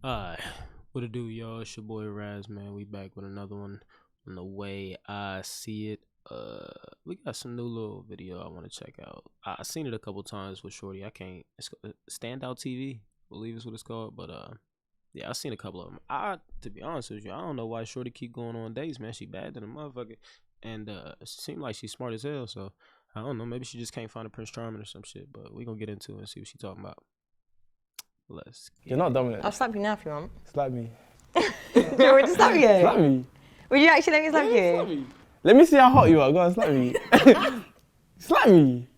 Alright, what it do, y'all? It's your boy Raz, man. We back with another one on the way I see it. We got some new little video I want to check out. I seen it a couple times with Shorty. I can't. It's Standout TV, I believe is what it's called. But yeah, I seen a couple of them. To be honest with you, I don't know why Shorty keep going on dates, man. She bad than a motherfucker, and it seemed like she's smart as hell. So I don't know. Maybe she just can't find a Prince Charming or some shit. But we gonna get into it and see what she talking about. Let's get You're not dominant. I'll slap you now if you want. Slap me. Do you want me to slap you? Slap me. Would you actually let me slap you? Slap me. Let me see how hot you are. Go on, slap me. Slap me.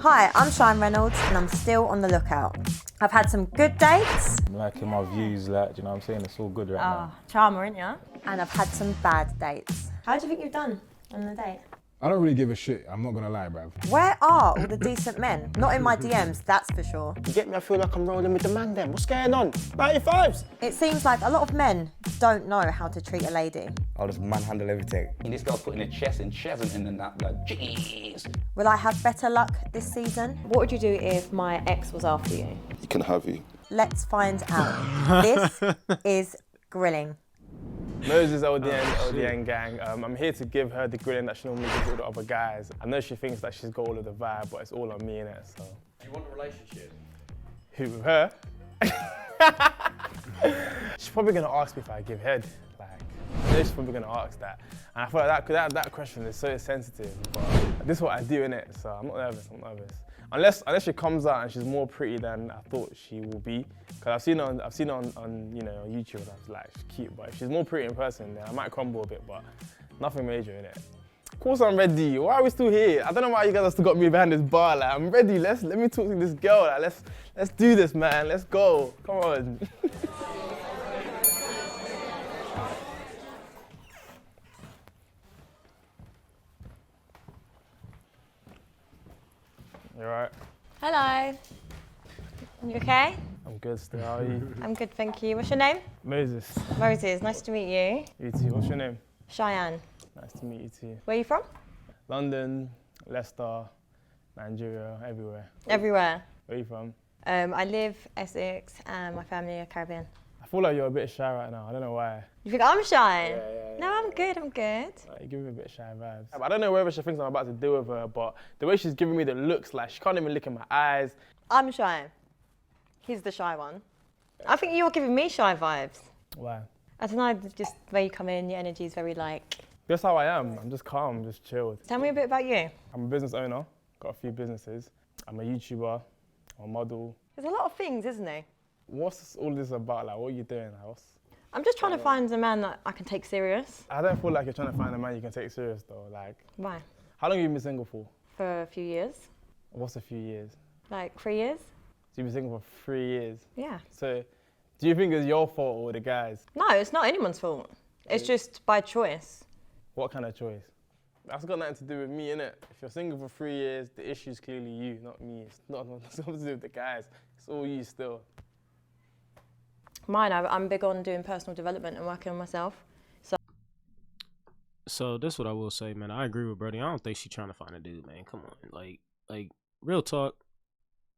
Hi, I'm Shine Reynolds and I'm still on the lookout. I've had some good dates. I'm liking my views, like, do you know what I'm saying? It's all good right now. Charmer, ain't ya? And I've had some bad dates. How do you think you've done on the date? I don't really give a shit, I'm not gonna lie, bruv. Where are all the decent men? Not in my DMs, that's for sure. You get me? I feel like I'm rolling with the man then. What's going on? 95s. It seems like a lot of men don't know how to treat a lady. I'll just manhandle everything. This girl's putting a chest and chesant in and that, like, jeez. Will I have better luck this season? What would you do if my ex was after you? He can have you. Let's find out. This is grilling. Moses LDN gang. I'm here to give her the grilling that she normally gives all the other guys. I know she thinks that she's got all of the vibe, but it's all on me, innit? So. Do you want a relationship? Who, with her? She's probably gonna ask me if I give head. Like, I know she's probably gonna ask that. And I feel like that question is so sensitive, but this is what I do, innit? So I'm not nervous. Unless she comes out and she's more pretty than I thought she will be. Cause I've seen her on you know, on YouTube and I was like, she's cute, but if she's more pretty in person, then I might crumble a bit, but nothing major, innit? Of course I'm ready. Why are we still here? I don't know why you guys have still got me behind this bar. Like, I'm ready. Let me talk to this girl. Like, let's do this, man. Let's go. Come on. You alright? Hello. You okay? I'm good still. How are you? I'm good, thank you. What's your name? Moses. Moses, nice to meet you. You too. What's your name? Cheyenne. Nice to meet you too. Where are you from? London, Leicester, Nigeria, everywhere. Everywhere. Where are you from? I live Essex and my family are Caribbean. I feel like you're a bit shy right now. I don't know why. You think I'm shy? Yeah. No, I'm good. Like, you give me a bit shy vibes. I don't know whether she thinks I'm about to deal with her, but the way she's giving me the looks, like she can't even look in my eyes. I'm shy. He's the shy one. I think you're giving me shy vibes. Why? I don't know, just the way you come in, your energy is very like... That's how I am. I'm just calm, just chilled. Tell me a bit about you. I'm a business owner, got a few businesses. I'm a YouTuber, I'm a model. There's a lot of things, isn't there? What's all this about? Like, what are you doing? Like, I'm just trying to find a man that I can take serious. I don't feel like you're trying to find a man you can take serious though. Like, Why? how long have you been single for? For a few years. What's a few years? Like 3 years? So you've been single for 3 years. Yeah. So, do you think it's your fault or the guys? No, it's not anyone's fault. It's just by choice. What kind of choice? That's got nothing to do with me, innit? If you're single for 3 years, the issue's clearly you, not me. It's not something to do with the guys. It's all you still. Mine, I'm big on doing personal development and working on myself. So this is what I will say, man. I agree with Brody. I don't think she's trying to find a dude, man. Come on, like real talk.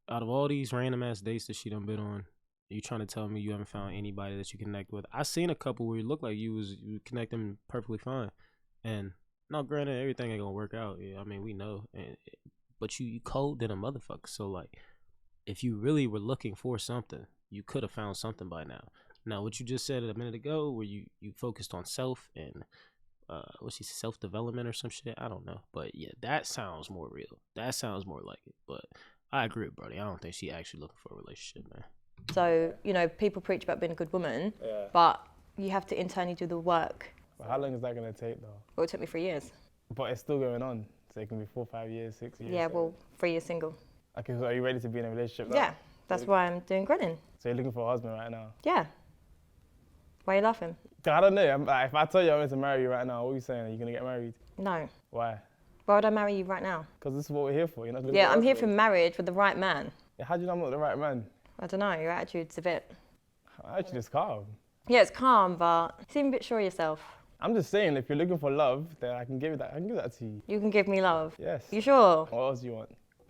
Out of all these random ass dates that she done been on, you trying to tell me you haven't found anybody that you connect with? I seen a couple where you look like you connecting perfectly fine, and now granted everything ain't gonna work out. Yeah, I mean we know, but you cold than a motherfucker. So like, if you really were looking for something, you could have found something by now. Now what you just said a minute ago, where you focused on self and self-development or some shit, I don't know, but yeah, that sounds more real. That sounds more like it. But I agree with Brody. I don't think she actually looking for a relationship, man. So, you know, people preach about being a good woman, but you have to internally do the work. But how long is that gonna take though? Well, it took me 3 years. But it's still going on. So it can be 4, 5 years, 6 years. Yeah, well, 3 years single. Okay, so are you ready to be in a relationship now? Yeah, that's why I'm doing grilling. So you're looking for a husband right now? Yeah. Why are you laughing? I don't know. If I tell you I want to marry you right now, what are you saying? Are you gonna get married? No. Why? Why would I marry you right now? Because this is what we're here for. You're not Yeah, I'm here for marriage with the right man. Yeah, how do you know I'm not the right man? I don't know, your attitude's a bit... Actually, it's calm. Yeah, it's calm, but you seem a bit sure of yourself. I'm just saying, if you're looking for love, then I can give that to you. You can give me love. Yes. You sure? What else do you want?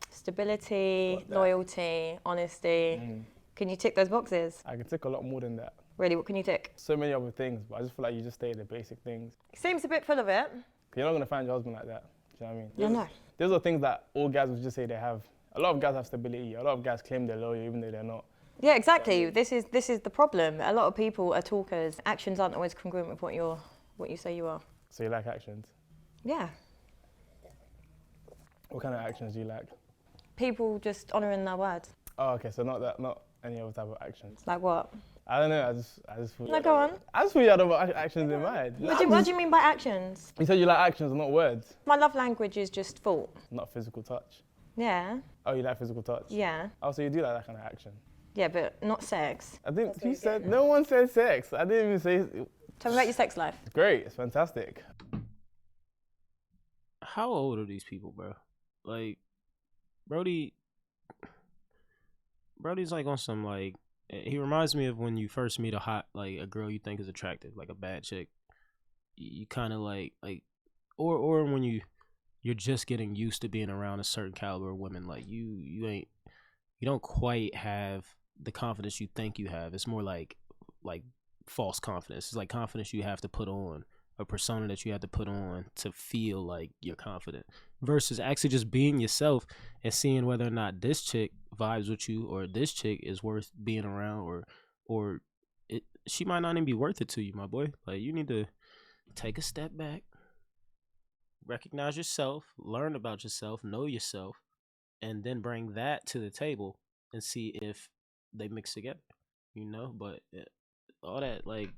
Stability, Got that. loyalty, honesty. Can you tick those boxes? I can tick a lot more than that. Really, what can you tick? So many other things, but I just feel like you just stay the basic things. Seems a bit full of it. You're not gonna find your husband like that. Do you know what I mean? Yeah, no. Those are things that all guys would just say they have. A lot of guys have stability. A lot of guys claim they're loyal even though they're not. Yeah, exactly. This is the problem. A lot of people are talkers. Actions aren't always congruent with what you say you are. So you like actions. Yeah. What kind of actions do you like? People just honouring their words. Oh, okay. So not any other type of actions. Like what? I don't know. I just thought. No, go on. I just thought you had other actions in mind. What do you mean by actions? You said you like actions, not words. My love language is just thought. Not physical touch. Yeah. Oh, you like physical touch? Yeah. Oh, so you do like that kind of action? Yeah, but not sex. I think you said no one said sex. I didn't even say. Tell me about your sex life. Great. It's fantastic. How old are these people, bro? Like, Brody's like on some like. He reminds me of when you first meet a girl you think is attractive, like a bad chick. You kind of like, or when you're just getting used to being around a certain caliber of women. Like you don't quite have the confidence you think you have. It's more like false confidence. It's like confidence you have to put on, a persona that you have to put on to feel like you're confident, versus actually just being yourself and seeing whether or not this chick vibes with you or this chick is worth being around, or she might not even be worth it to you, my boy. Like, you need to take a step back, recognize yourself, learn about yourself, know yourself, and then bring that to the table and see if they mix together, you know? But all that, like,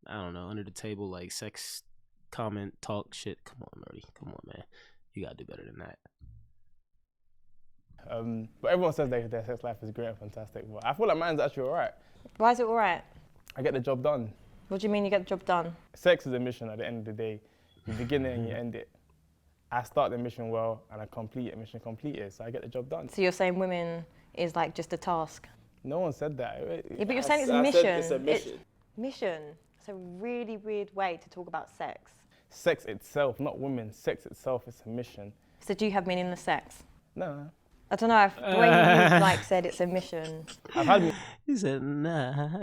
I don't know, under the table, like, sex, comment, talk, shit. Come on, Murdy. Come on, man. You gotta do better than that. But everyone says their sex life is great and fantastic. But I feel like mine's actually alright. Why is it alright? I get the job done. What do you mean you get the job done? Sex is a mission at the end of the day. You begin it and you end it. I start the mission well and I complete it, mission completed, so I get the job done. So you're saying women is like just a task? No one said that. Yeah, but you're saying it's a mission. It's a mission. Mission. It's a really weird way to talk about sex. Sex itself, not women. Sex itself is a mission. So do you have meaningless sex? No. I don't know, the way you like said it's a mission. I've had. He said, nah.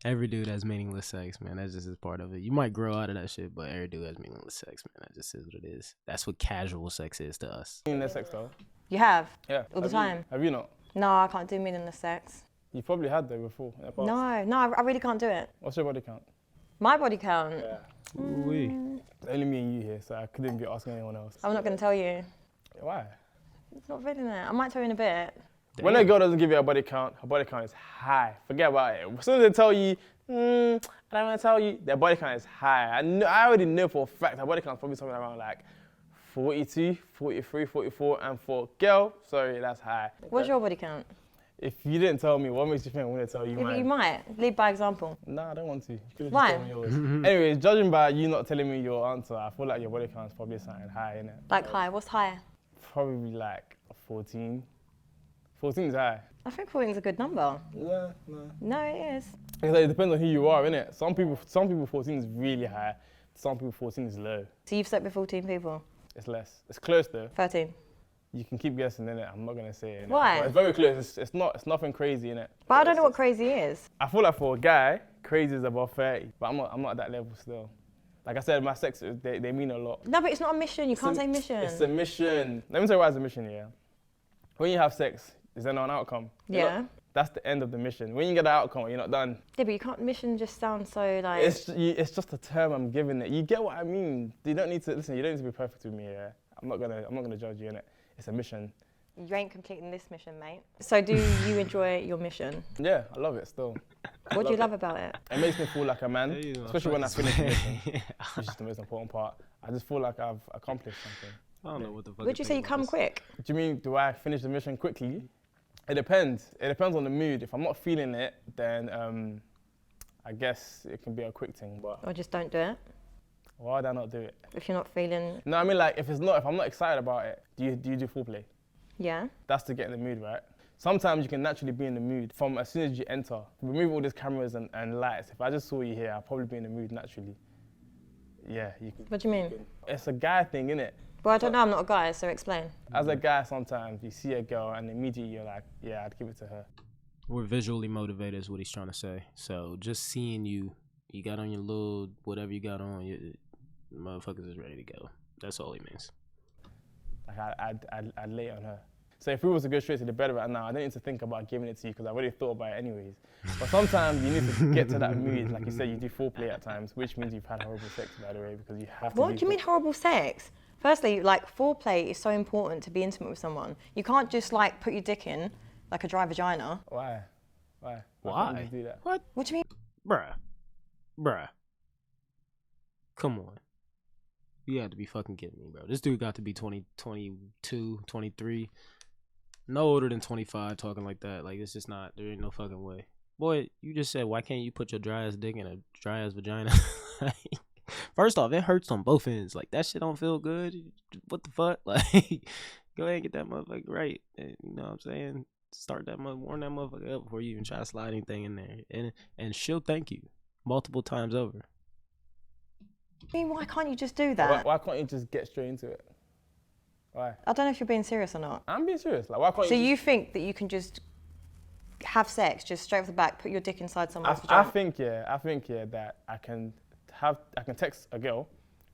Every dude has meaningless sex, man. That's just part of it. You might grow out of that shit, but every dude has meaningless sex, man. That just is what it is. That's what casual sex is to us. Meaningless sex though. You have? Yeah. All the time? Have you not? No, I can't do meaningless sex. You probably had though before in the past. No, I really can't do it. What's your body count? My body count? Ooh-wee. It's only me and you here, so I couldn't be asking anyone else. I'm not going to tell you. Why? It's not feeling it. I might tell you in a bit. When a girl doesn't give you a body count, her body count is high. Forget about it. As soon as they tell you, I don't want to tell you, their body count is high. I already know for a fact her body count is probably something around like 42, 43, 44, and for girl, sorry, that's high. What's your body count? If you didn't tell me, what makes you think I'm going to tell you Yeah, but mine? you might. Lead by example. Nah, I don't want to. You could have Why? just told me yours. Anyways, judging by you not telling me your answer, I feel like your body count is probably something high, innit? Like high. What's high? Probably like 14. 14 is high. I think 14 is a good number. No. No, it is. It depends on who you are, innit? Some people 14 is really high. Some people 14 is low. So you've slept with 14 people? It's less. It's close though. 13. You can keep guessing, innit? I'm not gonna say it. Innit? Why? But it's very close. It's nothing crazy, innit? But I don't know what crazy is. I feel like for a guy, crazy is above 30, but I'm not at that level still. Like I said, my sex, they mean a lot. No, but it's not a mission. You can't say mission. It's a mission. Let me tell you why it's a mission, yeah? When you have sex, is there not an outcome? Yeah. That's the end of the mission. When you get the outcome, you're not done. Yeah, but you can't. Mission just sounds so like. It's just a term I'm giving it. You get what I mean? You don't need to listen. You don't need to be perfect with me, yeah? I'm not gonna judge you in it. It's a mission. You ain't completing this mission, mate. So do you enjoy your mission? Yeah, I love it still. What do you love about it? It makes me feel like a man, especially when I finish the mission, Yeah. which is the most important part. I just feel like I've accomplished something. I don't know what the fuck. Would you say you come quick? Do you mean, do I finish the mission quickly? It depends. It depends on the mood. If I'm not feeling it, then I guess it can be a quick thing. But Or just don't do it? why would I not do it? If you're not feeling. No, I mean like if I'm not excited about it, do you do foreplay? Yeah. That's to get in the mood, right? sometimes you can naturally be in the mood from as soon as you enter. Remove all these cameras and lights. If I just saw you here, I'd probably be in the mood naturally. Yeah, you can. What do you mean? It's a guy thing, innit? Well, I don't know, I'm not a guy, so explain. As a guy, sometimes you see a girl and immediately you're like, yeah, I'd give it to her. We're visually motivated is what he's trying to say. So just seeing you got on your little whatever you got on, you motherfuckers is ready to go. That's all he means. Like I'd lay it on her. So if we was to go straight to the bed right now, I don't need to think about giving it to you because I already thought about it anyways. But sometimes you need to get to that mood. Like you said, you do foreplay at times, which means you've had horrible sex, by the way, because you have to. What do you mean horrible sex? Firstly, like foreplay is so important to be intimate with someone. You can't just like put your dick in like a dry vagina. Why? Why? Why? can't you just do that? What? What do you mean? Bruh. Come on. You have to be fucking kidding me, bro. This dude got to be 20, 22, 23. No older than 25 talking like that. Like, it's just not, there ain't no fucking way. Boy, you just said, why can't you put your dry ass dick in a dry ass vagina? First off, it hurts on both ends. Like, that shit don't feel good. What the fuck? Like, go ahead and get that motherfucker right. And, you know what I'm saying? Start that warm that motherfucker up before you even try to slide anything in there. And she'll thank you multiple times over. I mean, why can't you just do that? Why can't you just get straight into it? Why? I don't know if you're being serious or not. I'm being serious. Like, why can't So you? you think that you can just have sex, just straight off the back, put your dick inside someone's I vagina? think that I can text a girl.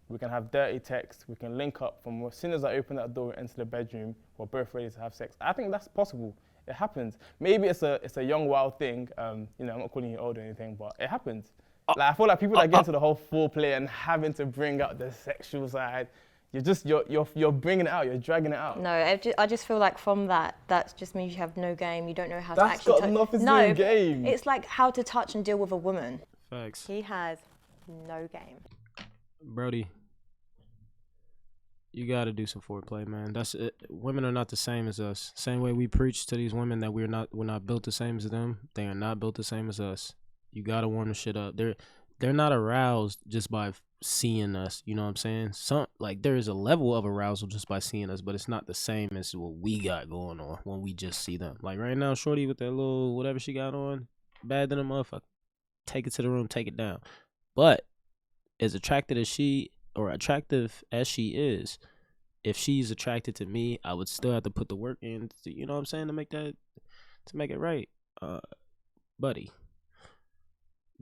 We can have dirty text. We can link up from as soon as I open that door into the bedroom. We're both ready to have sex. I think that's possible. It happens. Maybe it's a young wild thing. You know, I'm not calling you old or anything, but it happens. Like I feel like people that get into the whole foreplay and having to bring out the sexual side, you're bringing it out. You're dragging it out. No, I just feel like from that just means you have no game. You don't know how to That's actually got nothing to do with game. It's like how to touch and deal with a woman. Facts. He has no game. Brody, you gotta do some foreplay, man. That's it. Women are not the same as us. Same way we preach to these women that we're not built the same as them. They are not built the same as us. You gotta warm the shit up. They're not aroused just by seeing us. You know what I'm saying? There is a level of arousal just by seeing us, but it's not the same as what we got going on when we just see them. Like right now, shorty with that little whatever she got on, bad than a motherfucker. Take it to the room, take it down. But as attractive as she is, if she's attracted to me, I would still have to put the work in. You know what I'm saying? To make it right, buddy.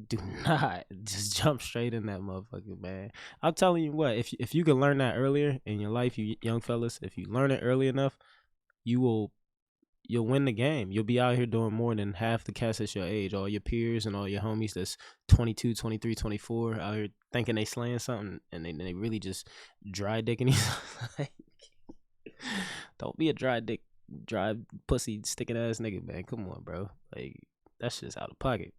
Do not just jump straight in that motherfucker, man. I'm telling you what, if you can learn that earlier in your life, you young fellas, if you learn it early enough, you'll win the game. You'll be out here doing more than half the cats at your age. All your peers and all your homies that's 22, 23, 24 out here thinking they slaying something and they really just dry dicking you. Don't be a dry pussy sticking ass nigga, man. Come on, bro. Like, that shit's out of pocket.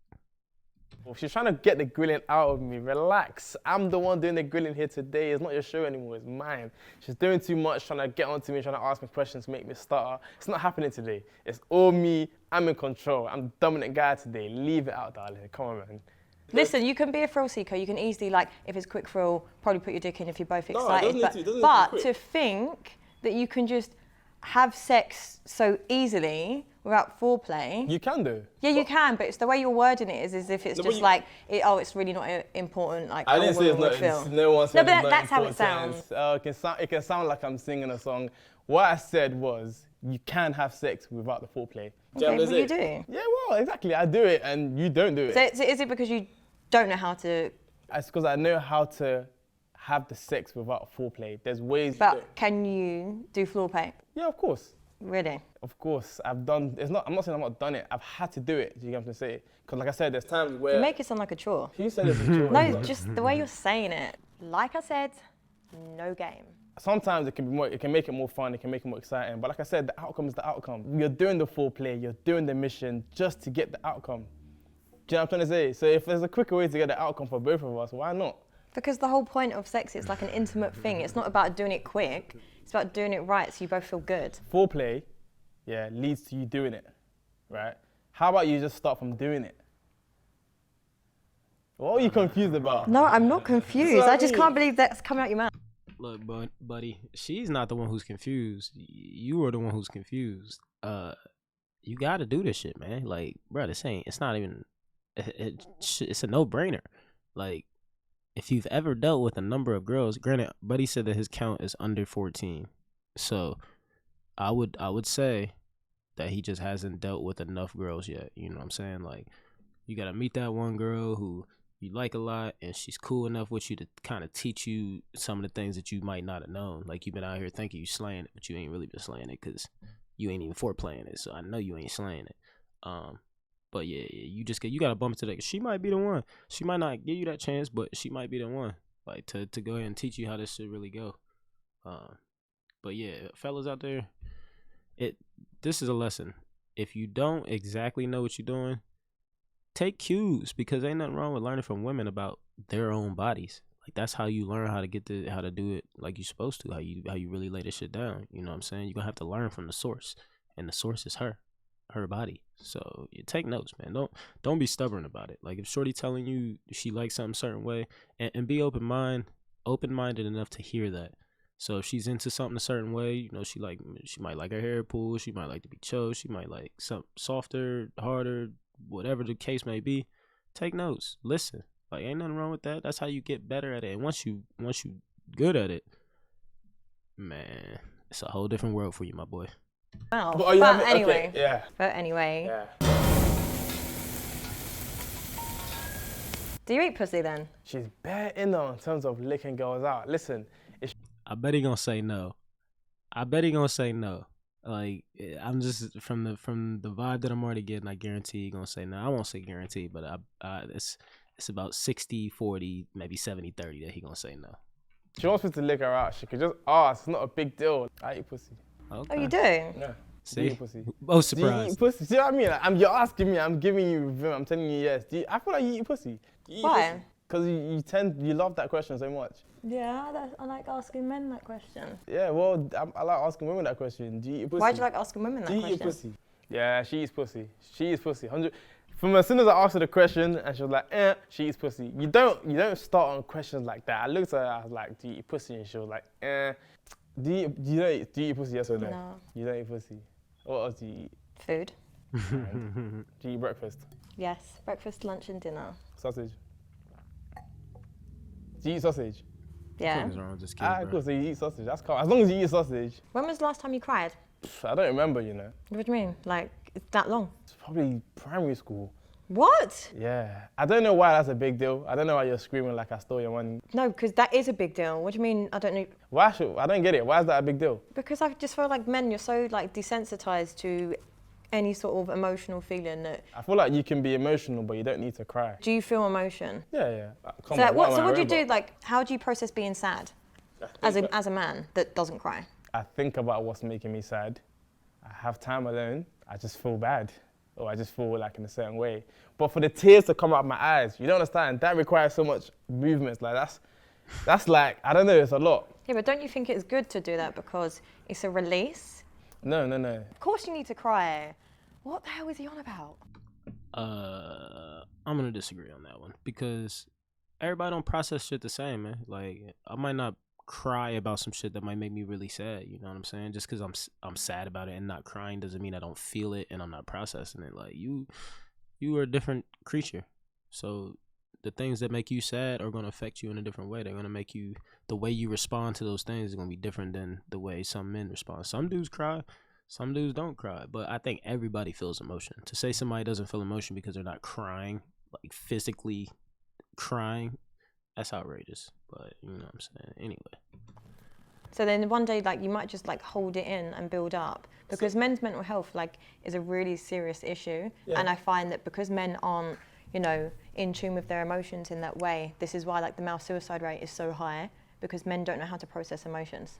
Well, she's trying to get the grilling out of me. Relax. I'm the one doing the grilling here today. It's not your show anymore. It's mine. She's doing too much, trying to get onto me, trying to ask me questions, make me stutter. It's not happening today. It's all me. I'm in control. I'm the dominant guy today. Leave it out, darling. Come on, man. Listen, you can be a thrill seeker. You can easily, like, if it's quick thrill, probably put your dick in if you're both No, excited. it doesn't need to be But quick. to think that you can just have sex so easily without foreplay. You can do. Yeah, you can, but it's the way you're wording it is as if it's No, but just you- like, it's really not important. Like, I how didn't a say it's woman not. would feel. No one No, said but it's not that's how it important. sounds. It can sound like I'm singing a song. What I said was, you can have sex without the foreplay. Okay, but you do. Yeah, well, exactly. I do it, and you don't do it. So is it because you don't know how to? It's because I know how to have the sex without foreplay. There's ways. But can you do foreplay? Yeah, of course. Really? Of course, I've done. It's not. I'm not saying I've not done it. I've had to do it. Do you get what I'm trying to say? Because, like I said, there's times where. You make it sound like a chore. Who said it's a chore? No, just the way you're saying it. Like I said, no game. Sometimes it can be more. It can make it more fun. It can make it more exciting. But like I said, the outcome is the outcome. You're doing the foreplay. You're doing the mission just to get the outcome. Do you know what I'm trying to say? So if there's a quicker way to get the outcome for both of us, why not? Because the whole point of sex is like an intimate thing. It's not about doing it quick. It's about doing it right so you both feel good. Foreplay, yeah, leads to you doing it, right? How about you just start from doing it? What are you confused about? No, I'm not confused. That's what I I just mean. can't believe that's coming out your mouth. Look, buddy, she's not the one who's confused. You are the one who's confused. you gotta do this shit, man. Like, bro, it's not even, it's a no-brainer. Like, if you've ever dealt with a number of girls, granted, Buddy said that his count is under 14. So I would say that he just hasn't dealt with enough girls yet. You know what I'm saying? Like, you gotta meet that one girl who you like a lot, and she's cool enough with you to kind of teach you some of the things that you might not have known. Like, you've been out here thinking you slaying it, but you ain't really been slaying it because you ain't even foreplaying it. So I know you ain't slaying it. But yeah, you gotta bump into that. She might be the one. She might not give you that chance, but she might be the one. Like, to go ahead and teach you how this should really go. But yeah, fellas out there, this is a lesson. If you don't exactly know what you're doing, take cues, because ain't nothing wrong with learning from women about their own bodies. Like, that's how you learn how to how to do it like you're supposed to, how you really lay this shit down. You know what I'm saying? You're gonna have to learn from the source, and the source is her body. So you take notes, man. Don't be stubborn about it. Like, if shorty telling you she likes something a certain way, and be open-minded enough to hear that. So if she's into something a certain way, you know, she might like her hair pulled, she might like to be choked, she might like something softer, harder, whatever the case may be. Take notes, listen. Like, ain't nothing wrong with that. That's how you get better at it. And once you good at it, man, it's a whole different world for you, my boy. Well, But are you having, anyway. okay, yeah. But anyway. Yeah. Do you eat pussy then? She's bare in on in terms of licking girls out. Listen, I bet he gonna say no. Like, I'm just from the vibe that I'm already getting, I guarantee he gonna say no. I won't say guarantee, but it's about 60-40, maybe 70-30 that he gonna say no. she wants me to lick her out. She could just ask. It's not a big deal. I eat pussy. Okay. Oh, you do? Yeah. Do you See? eat pussy? Both Do you eat surprised. pussy? See what I mean? Like, you're asking me. I'm giving you. I'm telling you yes. I feel like you eat pussy. Why? Because you love that question so much. Yeah, I like asking men that question. Yeah, well, I like asking women that question. Do you eat pussy? Why do you like asking women that Do you question? eat pussy? Yeah, she eats pussy. She eats pussy. 100. From as soon as I asked her the question and she was like, she eats pussy. You don't start on questions like that. I looked at her, I was like, do you eat pussy? And she was like, Do you eat pussy, yes or no? No. You don't eat pussy. What else do you eat? Food. And do you eat breakfast? Yes, breakfast, lunch and dinner. Sausage? Do you eat sausage? Yeah. What is wrong with this kid, bro? Cool, so you eat sausage. That's calm. As long as you eat sausage. When was the last time you cried? I don't remember, you know. What do you mean? Like, it's that long? It's probably primary school. What? Yeah. I don't know why that's a big deal. I don't know why you're screaming like I stole your money. No, because that is a big deal. What do you mean? I don't know. I don't get it. Why is that a big deal? Because I just feel like men, you're so like desensitized to any sort of emotional feeling that. I feel like you can be emotional, but you don't need to cry. Do you feel emotion? Yeah. So, like, what do you do? Like, how do you process being sad as a man that doesn't cry? I think about what's making me sad. I have time alone. I just feel bad. Or I just feel like in a certain way. But for the tears to come out my eyes, you don't understand, that requires so much movements. Like that's like, I don't know, it's a lot. Yeah, but don't you think it's good to do that because it's a release? No. Of course you need to cry. What the hell is he on about? I'm gonna disagree on that one, because everybody don't process shit the same, man. Like, I might not cry about some shit that might make me really sad, you know what I'm saying? Just because I'm sad about it and not crying doesn't mean I don't feel it and I'm not processing it. Like, you are a different creature, so the things that make you sad are going to affect you in a different way. They're going to make you, the way you respond to those things is going to be different than the way some men respond. Some dudes cry, some dudes don't cry, but I think everybody feels emotion. To say somebody doesn't feel emotion because they're not crying, like physically crying, that's outrageous. But you know what I'm saying? Anyway. So then one day, like, you might just like hold it in and build up, because men's mental health like is a really serious issue. And I find that because men aren't, you know, in tune with their emotions in that way, this is why like the male suicide rate is so high, because men don't know how to process emotions.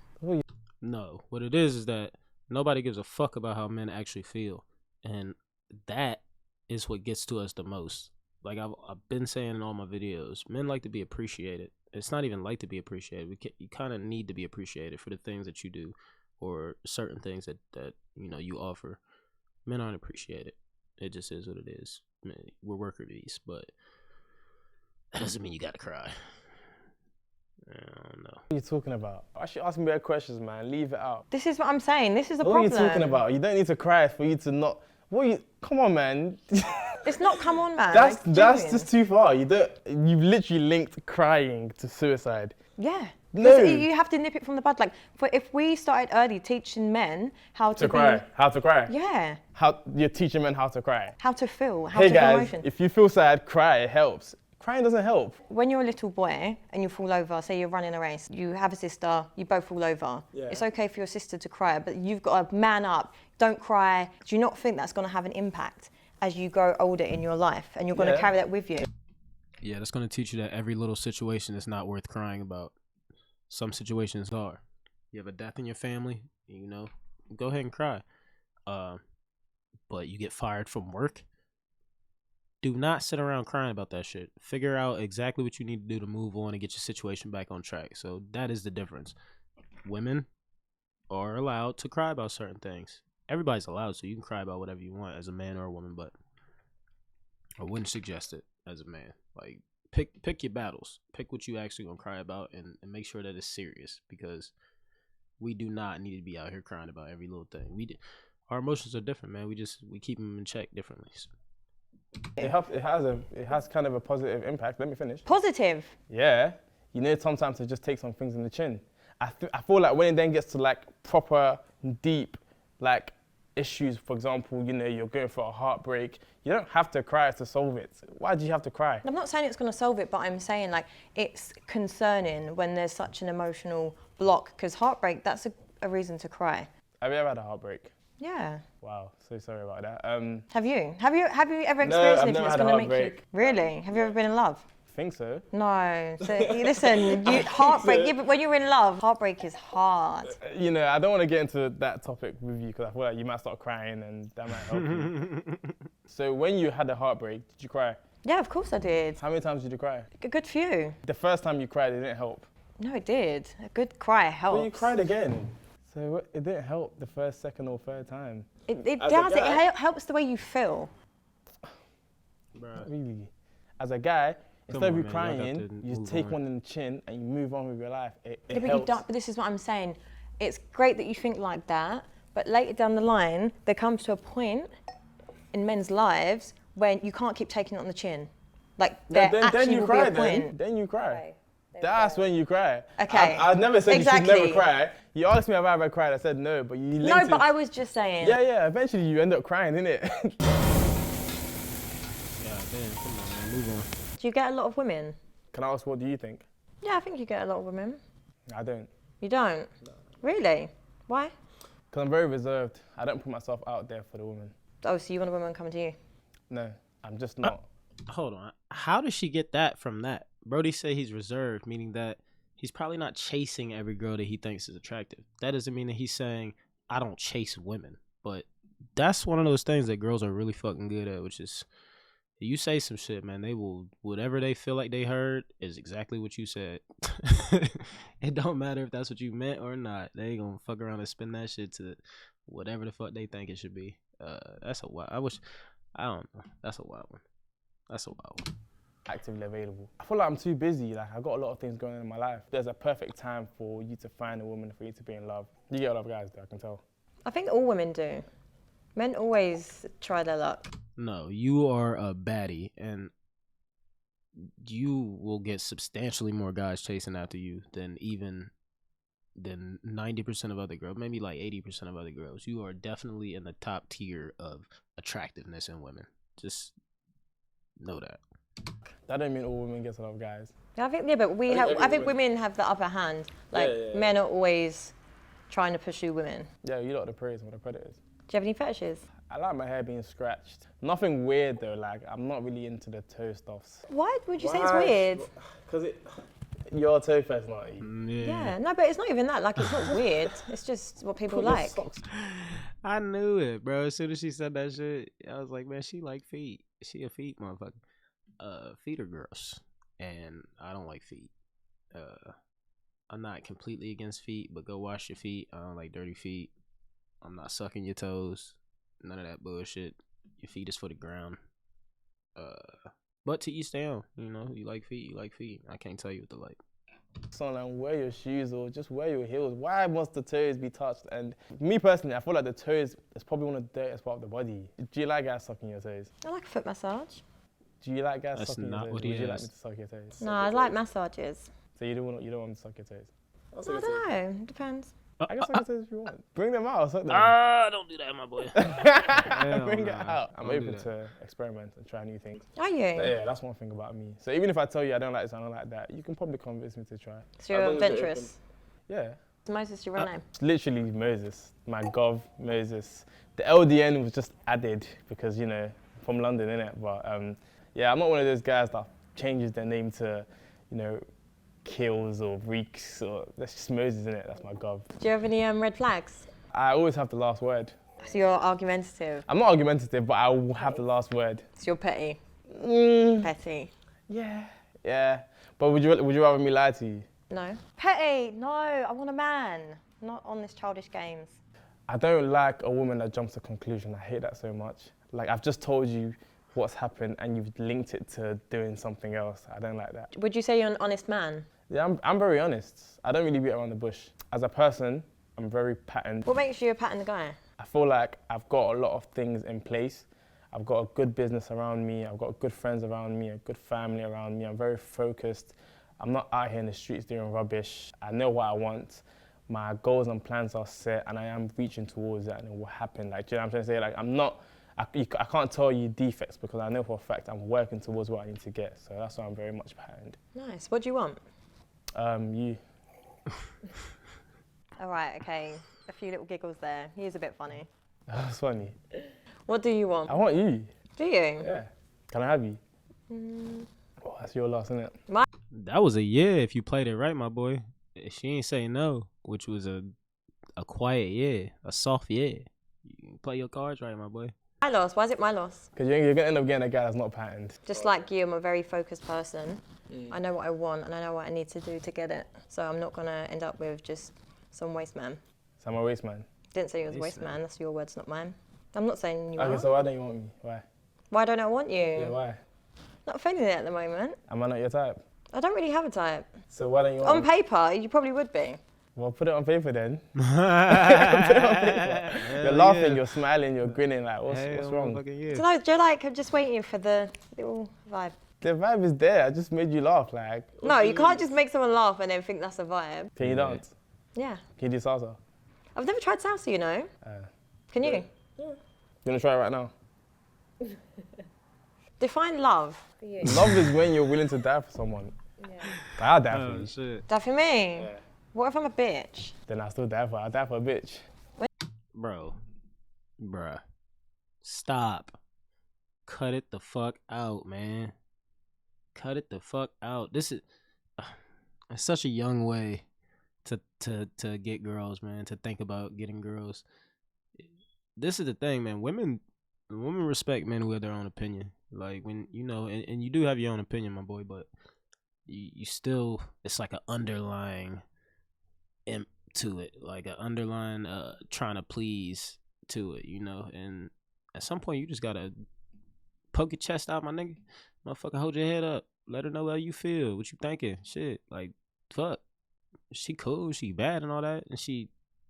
No, what it is that nobody gives a fuck about how men actually feel, and that is what gets to us the most. Like I've been saying in all my videos, men like to be appreciated. It's not even like to be appreciated. You kind of need to be appreciated for the things that you do, or certain things that you know you offer. Men aren't appreciated. It just is what it is. I mean, we're worker bees, but that doesn't mean you gotta cry. I don't know. What are you talking about? Why should you ask me better questions, man? Leave it out. This is what I'm saying. This is the What problem. are you talking about? You don't need to cry for you to not What you? Come on, man. It's not come on, man. That's like, just too far. You've literally linked crying to suicide. Yeah. No. You have to nip it from the bud. Like, if we started early teaching men how to cry. How to cry. Yeah. How you're teaching men how to cry. How to feel. How Hey to feel guys, emotion. if you feel sad, cry. It helps. Crying doesn't help. When you're a little boy and you fall over, say you're running a race, you have a sister, you both fall over. Yeah. It's okay for your sister to cry, but you've got to man up. Don't cry. Do you not think that's going to have an impact as you grow older in your life, and you're going to carry that with you? Yeah, that's going to teach you that every little situation is not worth crying about. Some situations are. You have a death in your family, you know, go ahead and cry. But you get fired from work, do not sit around crying about that shit. Figure out exactly what you need to do to move on and get your situation back on track. So that is the difference. Women are allowed to cry about certain things. Everybody's allowed, so you can cry about whatever you want as a man or a woman, but I wouldn't suggest it as a man. Like, pick your battles. Pick what you actually gonna cry about, and make sure that it's serious, because we do not need to be out here crying about every little thing. Our emotions are different, man. We keep them in check differently. So. It has kind of a positive impact. Let me finish. Positive. Yeah, you need sometimes to just take some things in the chin. I feel like when it then gets to like proper deep like issues, for example, you know, you're going through a heartbreak, you don't have to cry to solve it. Why do you have to cry? I'm not saying it's going to solve it, but I'm saying like it's concerning when there's such an emotional block, because heartbreak, that's a reason to cry. Have you ever had a heartbreak? Yeah. Wow, so sorry about that. Have you? Have you ever experienced No, I've anything never that's had a going to make you? heartbreak. Really? Have you ever been in love? I think so. No. So listen, heartbreak. Yeah, but when you're in love, heartbreak is hard. You know, I don't want to get into that topic with you because I feel like you might start crying and that might help you. So when you had a heartbreak, did you cry? Yeah, of course I did. How many times did you cry? A good few. The first time you cried, it didn't help. No, it did. A good cry helps. But you cried again. So it didn't help the first, second or third time. It As a does. guy- It helps the way you feel. Not really. As a guy, instead of on, you man, y'all got crying, to you just move take on. one in the chin and you move on with your life. It Yeah, but helps. you don't. But this is what I'm saying. It's great that you think like that, but later down the line, there comes to a point in men's lives when you can't keep taking it on the chin. Like there actually you will cry be a point. then you cry. Okay, there we That's go. when you cry. Okay. I've never said you should Exactly. never cry. You asked me if I ever cried, I said no, but you linked No, it. but I was just saying. Yeah, eventually you end up crying, innit? Yeah, damn, come on, man, move on. Do you get a lot of women? Can I ask, what do you think? Yeah, I think you get a lot of women. I don't. You don't? No. Really? Why? Because I'm very reserved. I don't put myself out there for the woman. Oh, so you want a woman coming to you? No, I'm just not. Hold on. How does she get that from that? Brody said he's reserved, meaning that he's probably not chasing every girl that he thinks is attractive. That doesn't mean that he's saying, I don't chase women. But that's one of those things that girls are really fucking good at, which is, you say some shit, man, they will, whatever they feel like they heard is exactly what you said. It don't matter if that's what you meant or not. They gonna fuck around and spin that shit to whatever the fuck they think it should be. That's a wild, I don't know. That's a wild one. That's a wild one. Actively available. I feel like I'm too busy. Like, I've got a lot of things going on in my life. There's a perfect time for you to find a woman, for you to be in love. You get a lot of guys though, I can tell. I think all women do. Men always try their luck. No, you are a baddie, and you will get substantially more guys chasing after you than 90% of other girls, maybe like 80% of other girls. You are definitely in the top tier of attractiveness in women. Just know that. That don't mean all women get a lot of guys. I think but I think women have the upper hand. Like men are always trying to pursue women. Yeah, you lot are the preyers or the predators. Do you have any fetishes? I like my hair being scratched. Nothing weird though, like I'm not really into the toe stuffs. Why would you say it's weird? Because you're a toe personality. Yeah, no, but it's not even that. Like, it's not weird. It's just what people like. I knew it, bro. As soon as she said that shit, I was like, man, she like feet. She a feet motherfucker. Feet are gross, and I don't like feet. I'm not completely against feet, but go wash your feet. I don't like dirty feet. I'm not sucking your toes. None of that bullshit. Your feet is for the ground. But to each their own. You know, you like feet, you like feet. I can't tell you what to like. So like, wear your shoes or just wear your heels. Why must the toes be touched? And me personally, I feel like the toes is probably one of the dirtiest part of the body. Do you like guys sucking your toes? I like a foot massage. Do you like guys That's sucking your not toes? what Would he you like asked. me to suck your toes? No, I like massages. So you don't want me to suck your toes? I don't know. Depends. I can suck your toes if you want. Bring them out, suck them. Don't do that, my boy. Bring it nah. out. I'm Don't do open that. to experiment and try new things. Are you? Yeah, that's one thing about me. So even if I tell you I don't like this, I don't like that, you can probably convince me to try. So you're adventurous. Yeah. Moses, your real name? It's literally Moses, my gov, Moses. The LDN was just added because, you know, from London, innit? But yeah, I'm not one of those guys that changes their name to, you know, Kills or Reeks or, that's just Moses, innit? That's my gov. Do you have any red flags? I always have the last word. So you're argumentative. I'm not argumentative, but I will have the last word. So you're petty. Mm, Petty. yeah. But would you rather me lie to you? No. Petty. No. I want a man. Not on this childish games. I don't like a woman that jumps to conclusion. I hate that so much. Like, I've just told you what's happened and you've linked it to doing something else. I don't like that. Would you say you're an honest man? Yeah, I'm very honest. I don't really beat around the bush. As a person, I'm very patterned. What makes you a patterned guy? I feel like I've got a lot of things in place. I've got a good business around me. I've got good friends around me, a good family around me. I'm very focused. I'm not out here in the streets doing rubbish. I know what I want. My goals and plans are set and I am reaching towards that and it will happen. Like, do you know what I'm trying to say? Like, I can't tell you defects because I know for a fact I'm working towards what I need to get. So that's why I'm very much patterned. Nice. What do you want? You. All right, okay. A few little giggles there. He is a bit funny. That's funny. What do you want? I want you. Do you? Yeah. Can I have you? Oh, that's your loss, isn't it? That was a yeah if you played it right, my boy. She ain't say no, which was a quiet yeah, a soft yeah. You play your cards right, my boy. My loss. Why is it my loss? Because you're going to end up getting a guy that's not patterned. Just like you, I'm a very focused person. I know what I want and I know what I need to do to get it. So I'm not going to end up with just some waste man. So I'm a waste man. Didn't say you was a waste man. That's your words, not mine. I'm not saying you Okay, are. so why don't you want me? Why? Why don't I want you? Yeah, why? Not feeling it at the moment. Am I not your type? I don't really have a type. So why don't you want On me? paper, you probably would be. Well, put it on paper then. Put it on paper. You're laughing, you're smiling, you're grinning. Like, what's wrong? So no, do you like, I'm just waiting for the little vibe. The vibe is there. I just made you laugh. Like, No, you can't just make someone laugh and then think that's a vibe. can you dance? Yeah. Can you do salsa? I've never tried salsa, you know. Can you? You wanna try it right now? Define love. Love is when you're willing to die for someone. I'll die for you. Shit. That for me? What if I'm a bitch? Then I'll still die for her. I'll die for a bitch. Bruh. Stop. Cut it the fuck out, man. Cut it the fuck out. This is it's such a young way to get girls, man, to think about getting girls. This is the thing, man. Women respect men who have their own opinion. Like, when, you know, and you do have your own opinion, my boy, but you still, it's like an underlying imp to it, like an underlying trying to please to it, you know. And at some point you just gotta poke your chest out, my nigga. Motherfucker, hold your head up. Let her know how you feel, what you thinking. Shit, like, fuck. She cool, she bad and all that, and she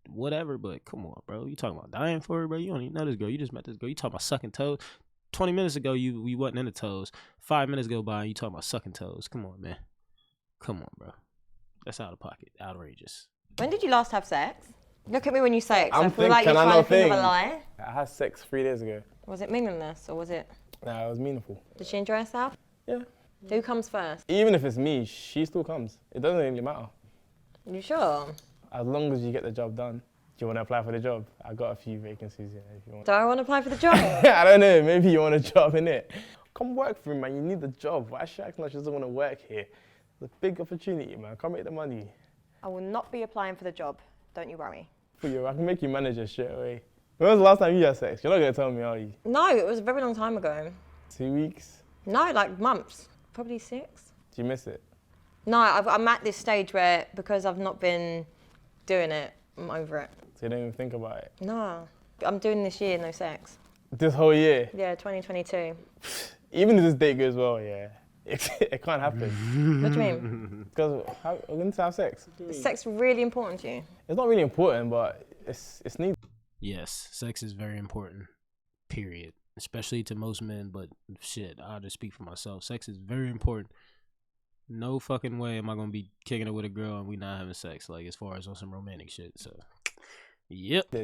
whatever, but come on, bro. You talking about dying for her, bro? You don't even know this girl. You just met this girl. You talking about sucking toes. 20 minutes ago, we wasn't in the toes. 5 minutes go by, and you talking about sucking toes. Come on, man. Come on, bro. That's out of pocket. Outrageous. When did you last have sex? Look at me when you say it, 'cause I I'm feel like you're thinking, I trying know to think of a thing. lie. I had sex 3 days ago. Was it meaningless or was it? Nah, it was meaningful. Did she enjoy herself? Yeah. Who comes first? Even if it's me, she still comes. It doesn't really matter. You sure? As long as you get the job done. Do you want to apply for the job? I got a few vacancies here if you want. Do I want to apply for the job? I don't know, maybe you want a job in it. Come work for me, man. You need the job. Why is she acting like she doesn't want to work here? It's a big opportunity, man. Come make the money. I will not be applying for the job. Don't you worry. For you, I can make you manager straight away. When was the last time you had sex? You're not going to tell me, are you? No, it was a very long time ago. 2 weeks? No, like months. Probably 6. Do you miss it? No, I'm at this stage where, because I've not been doing it, I'm over it. So you don't even think about it? No. I'm doing this year, no sex. This whole year? Yeah, 2022. Even if this date goes well, yeah. It can't happen. What do you mean? Because we're going to have sex. Is sex really important to you? It's not really important, but it's needed. Yes, sex is very important. Period. Especially to most men, but shit, I'll just speak for myself. Sex is very important. No fucking way am I gonna be kicking it with a girl and we not having sex, like as far as on some romantic shit. So, yep.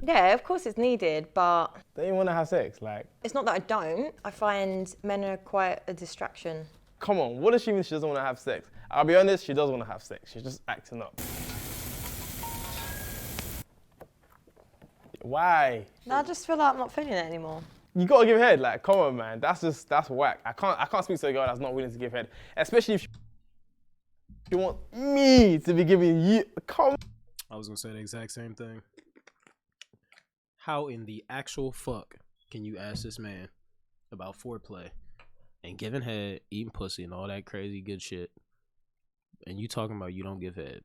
Yeah, of course it's needed, but Don't you want to have sex? Like, it's not that I don't. I find men are quite a distraction. come on, what does she mean she doesn't want to have sex? I'll be honest, she does want to have sex. She's just acting up. Why? I just feel like I'm not feeling it anymore. You gotta give head. Like, come on, man. That's whack. I can't speak to a girl that's not willing to give head, especially if you want me to be giving you. Come. I was gonna say the exact same thing. How in the actual fuck can you ask this man about foreplay and giving head, eating pussy, and all that crazy good shit, and you talking about you don't give head?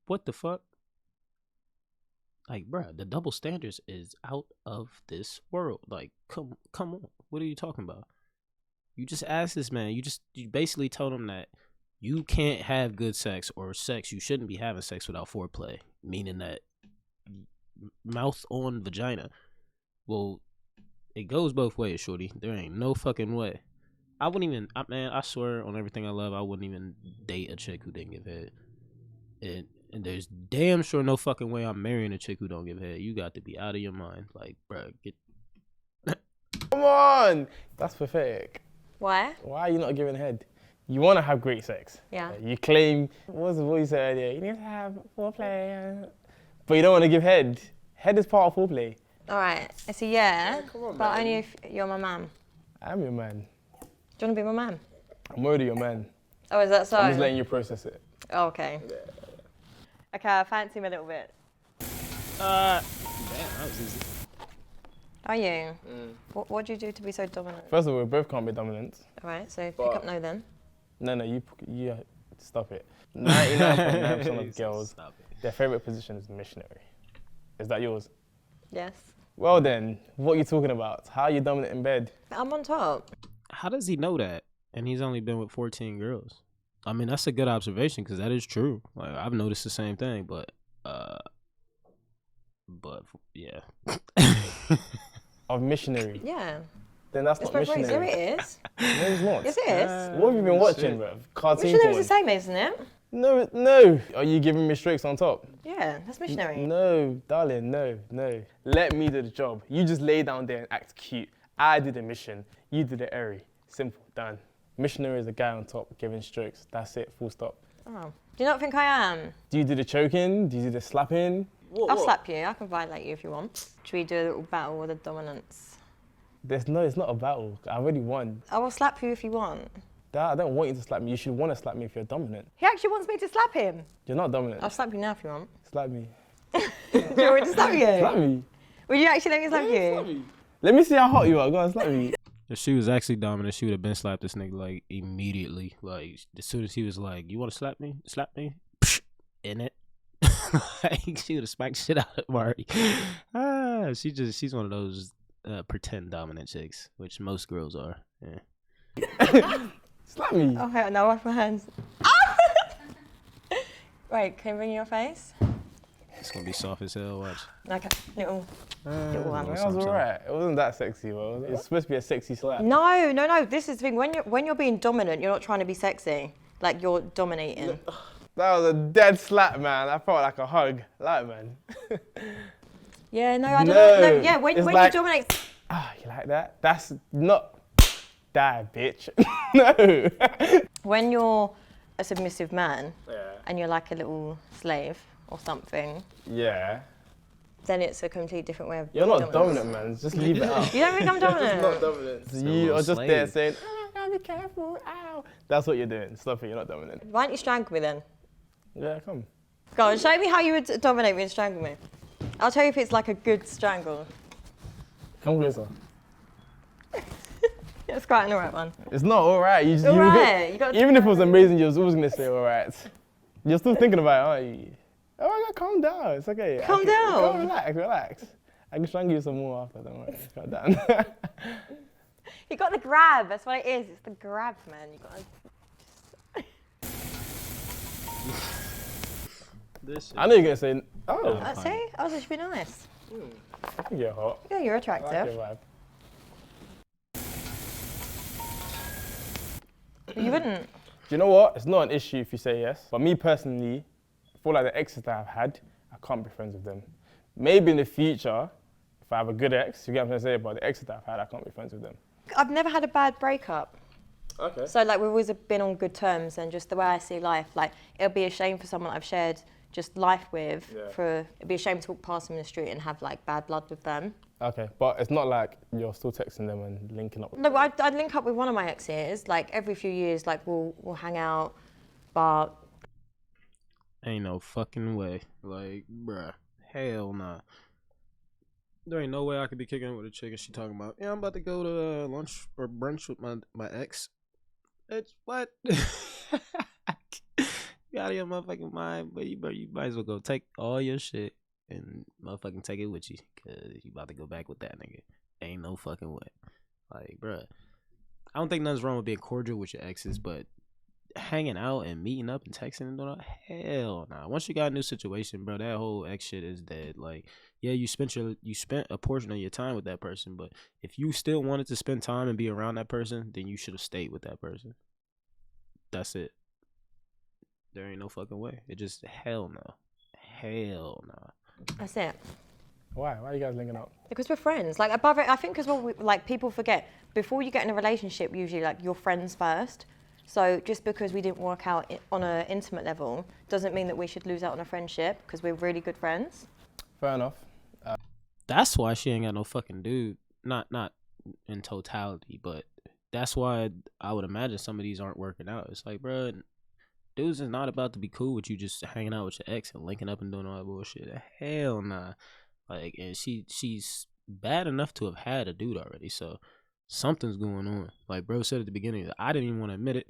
What the fuck? Like, bruh, the double standards is out of this world. Like, come on. What are you talking about? You just asked this man. You basically told him that you can't have good sex or sex. You shouldn't be having sex without foreplay, meaning that mouth on vagina. Well, it goes both ways, shorty. There ain't no fucking way. I wouldn't even, man, I swear on everything I love, I wouldn't even date a chick who didn't give head. And there's damn sure no fucking way I'm marrying a chick who don't give head. You got to be out of your mind. Like, bruh, get... Come on! That's pathetic. Why? Why are you not giving head? You want to have great sex. Yeah. You claim, what you said earlier? You need to have foreplay. But you don't want to give head. Head is part of foreplay. All right, it's a yeah, come on, but man. only if you're my man. I'm your man. Do you want to be my man? I'm already your man. Oh, is that so? I'm just letting you process it. Oh, okay. Okay, I fancy him a little bit. Damn, that was easy. Are you? What do you do to be so dominant? First of all, we both can't be dominant. All right, so pick up no then. No, you stop it. 99.9% of girls, their favourite position is missionary. Is that yours? Yes. Well then, what are you talking about? How are you dominant in bed? I'm on top. How does he know that? And he's only been with 14 girls. I mean, that's a good observation because that is true. Like, I've noticed the same thing, but yeah. Of missionary. Yeah. Then that's It's not both ways. There missionary. it is. No, it's not. Yes, it is. What have you been watching, bruv? Cartoon Missionary is porn? the same, isn't it? No. Are you giving me strokes on top? Yeah, that's missionary. No, darling, no. Let me do the job. You just lay down there and act cute. I did the mission. You did the airy. Simple, done. Missionary is the guy on top giving strokes. That's it, full stop. Oh. Do you not think I am? Do you do the choking? Do you do the slapping? I'll slap you. I can violate you if you want. Should we do a little battle with the dominance? It's not a battle. I already won. I will slap you if you want. I don't want you to slap me. You should want to slap me if you're dominant. He actually wants me to slap him. You're not dominant. I'll slap you now if you want. Slap me. Do you want me to slap you? Slap me. Would you actually let me slap you? Slap me. Let me see how hot you are. Go on, slap me. If she was actually dominant, she would have been slapped this nigga like immediately. Like as soon as he was like, "You want to slap me? Slap me." Psh, in it. Like she would have smacked shit out of Marty. She's one of those pretend dominant chicks, which most girls are. Yeah. Slap me. Okay, now wash my hands. Wait, can you bring your face? It's gonna be soft as hell. Watch. Okay, little one. That was alright. It wasn't that sexy, bro. It's supposed to be a sexy slap. No. This is the thing. When you're being dominant, you're not trying to be sexy. Like you're dominating. That was a dead slap, man. I felt like a hug. Like, man. Yeah, no, I don't know. No, yeah, when like, you dominate. Ah, you like that? That's not... Die, bitch. No. When you're a submissive man Yeah. and you're like a little slave or something, Yeah. then it's a complete different way of You're being not dominant, man. Just leave it out. You don't think I'm dominant? Not dominant. a You little are just slave. there saying, oh, I gotta be careful, ow. That's what you're doing. Stop it, you're not dominant. Why don't you strangle me then? Yeah, come. Go on, show me how you would dominate me and strangle me. I'll tell you if it's like a good strangle. Come closer. It's quite an alright one. It's not alright. You just, Alright, you gotta- even if it was amazing, you was always gonna say alright. You're still thinking about it, aren't you? Oh my god, calm down. It's okay. Calm down. Relax. I can strangle you some more after, don't worry. Calm down. You got the grab. That's what it is. It's the grab, man. You got. This shit. I know you're gonna say, oh, See, I was just being nice. I think you're hot. Yeah, you're I like attractive. your vibe. You wouldn't. Do you know what? It's not an issue if you say yes. But me personally, I feel like the exes that I've had, I can't be friends with them. Maybe in the future, if I have a good ex, you get what I'm trying to say, but the exes that I've had, I can't be friends with them. I've never had a bad breakup. Okay. So like we've always been on good terms, and just the way I see life, like it'll be a shame for someone I've shared just life with, it'd be a shame to walk past them in the street and have like bad blood with them. Okay, but it's not like you're still texting them and linking up with No, them. but I'd link up with one of my exes, like every few years, like we'll hang out, but Ain't no fucking way. Like, bruh. Hell nah. There ain't no way I could be kicking it with a chick and she talking about, yeah, I'm about to go to lunch or brunch with my ex. Bitch, what? You out of your motherfucking mind, but you might as well go take all your shit and motherfucking take it with you, cause you about to go back with that nigga. Ain't no fucking way. Like, bruh, I don't think nothing's wrong with being cordial with your exes, but hanging out and meeting up and texting and doing all, hell nah. Once you got a new situation, bro, that whole ex shit is dead. Like, yeah, you spent a portion of your time with that person, but if you still wanted to spend time and be around that person, then you should have stayed with that person. That's it. There ain't no fucking way. It just hell no. Hell no. that's it. Why? Why are you guys linking up? Because we're friends. Like above it, I think as well, like people forget, before you get in a relationship, usually like you're friends first. So just because we didn't work out on an intimate level doesn't mean that we should lose out on a friendship, because we're really good friends. Fair enough. That's why she ain't got no fucking dude. Not in totality, but that's why I would imagine some of these aren't working out. It's like, bro, dudes is not about to be cool with you just hanging out with your ex and linking up and doing all that bullshit. Hell nah. Like, and she's bad enough to have had a dude already, so something's going on. Like bro said at the beginning, I didn't even want to admit it,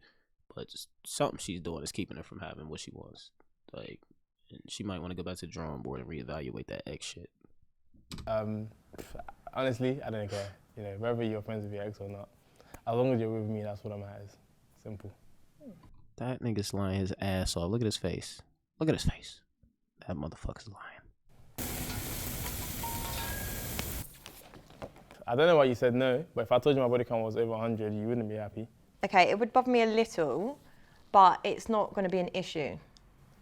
but just something she's doing is keeping her from having what she wants. Like, and she might want to go back to the drawing board and reevaluate that ex shit. Honestly, I don't care. You know, whether you're friends with your ex or not, as long as you're with me, that's what that matters. Simple. That nigga's lying his ass off. Look at his face. Look at his face. That motherfucker's lying. I don't know why you said no, but if I told you my body count was over 100, you wouldn't be happy. Okay, it would bother me a little, but it's not going to be an issue.